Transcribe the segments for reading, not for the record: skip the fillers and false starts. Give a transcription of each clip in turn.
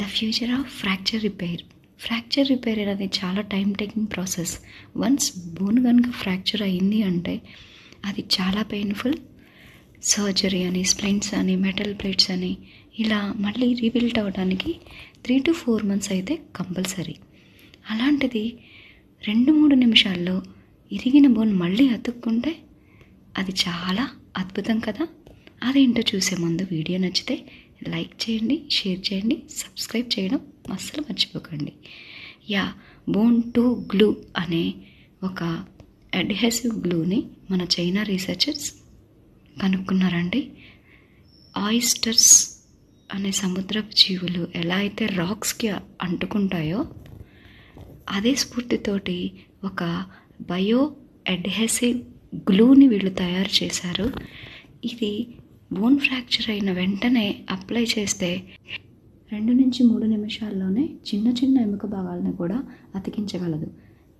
The future of fracture repair. Fracture repair అనేది చాలా time taking process. Once bone కనుక fracture అయ్యింది అంటే అది చాలా పెయిన్ఫుల్. సర్జరీ అని, స్ప్లింట్స్ అని, మెటల్ ప్లేట్స్ అని ఇలా మళ్ళీ రీబిల్డ్ అవ్వడానికి 3 to 4 months అయితే కంపల్సరీ. అలాంటిది 2-3 నిమిషాల్లో ఇరిగిన బోన్ మళ్ళీ అతుక్కుంటే అది చాలా అద్భుతం కదా. అదేంటో చూసే ముందు వీడియో నచ్చితే లైక్ చేయండి, షేర్ చేయండి, సబ్స్క్రైబ్ చేయడం అస్సలు మర్చిపోకండి. బోన్ టు గ్లూ అనే ఒక అడ్హెసివ్ గ్లూని మన చైనా రీసెర్చర్స్ కనుక్కున్నారండి. ఆయిస్టర్స్ అనే సముద్రపు జీవులు ఎలా అయితే రాక్స్కి అంటుకుంటాయో అదే స్ఫూర్తితోటి ఒక బయో అడ్హెసివ్ గ్లూని వీళ్ళు తయారు చేశారు. ఇది బోన్ ఫ్రాక్చర్ అయిన వెంటనే అప్లై చేస్తే 2 నుంచి 3 నిమిషాల్లోనే చిన్న చిన్న ఎముక భాగాలను కూడా అతికించగలదు.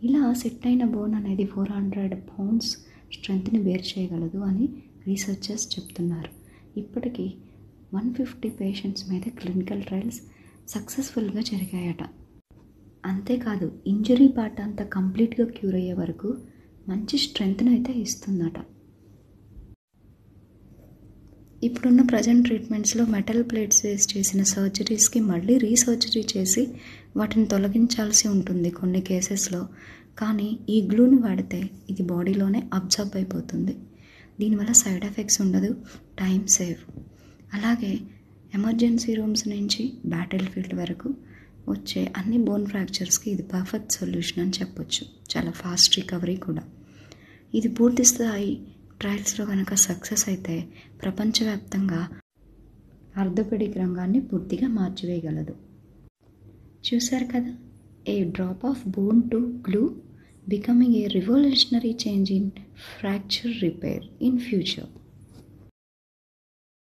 ఇలా సెట్ అయిన బోన్ అనేది 400 pounds స్ట్రెంత్ని బేర్ చేయగలదు అని రీసెర్చర్స్ చెప్తున్నారు. ఇప్పటికీ 150 పేషెంట్స్ మీద క్లినికల్ ట్రయల్స్ సక్సెస్ఫుల్గా జరిగాయట. అంతేకాదు ఇంజరీ పార్ట్ అంతా కంప్లీట్గా క్యూర్ అయ్యే వరకు మంచి స్ట్రెంత్ని అయితే ఇస్తుందట. ఇప్పుడున్న ప్రజెంట్ ట్రీట్మెంట్స్లో మెటల్ ప్లేట్స్ వేసి చేసిన సర్జరీస్కి మళ్ళీ రీసర్జరీ చేసి వాటిని తొలగించాల్సి ఉంటుంది కొన్ని కేసెస్లో. కానీ ఈ గ్లూని వాడితే ఇది బాడీలోనే అబ్జర్బ్ అయిపోతుంది. దీనివల్ల సైడ్ ఎఫెక్ట్స్ ఉండదు, టైం సేవ్. అలాగే ఎమర్జెన్సీ రూమ్స్ నుంచి బ్యాటిల్ ఫీల్డ్ వరకు వచ్చే అన్ని బోన్ ఫ్రాక్చర్స్కి ఇది పర్ఫెక్ట్ సొల్యూషన్ అని చెప్పొచ్చు. చాలా ఫాస్ట్ రికవరీ కూడా. ఇది పూర్తి స్థాయి ట్రయల్స్లో కనుక సక్సెస్ అయితే ప్రపంచవ్యాప్తంగా ఆర్థోపెడిక్ రంగాన్ని పూర్తిగా మార్చివేయగలదు. చూశారు కదా, a drop of bone to glue becoming a revolutionary change in fracture repair in future.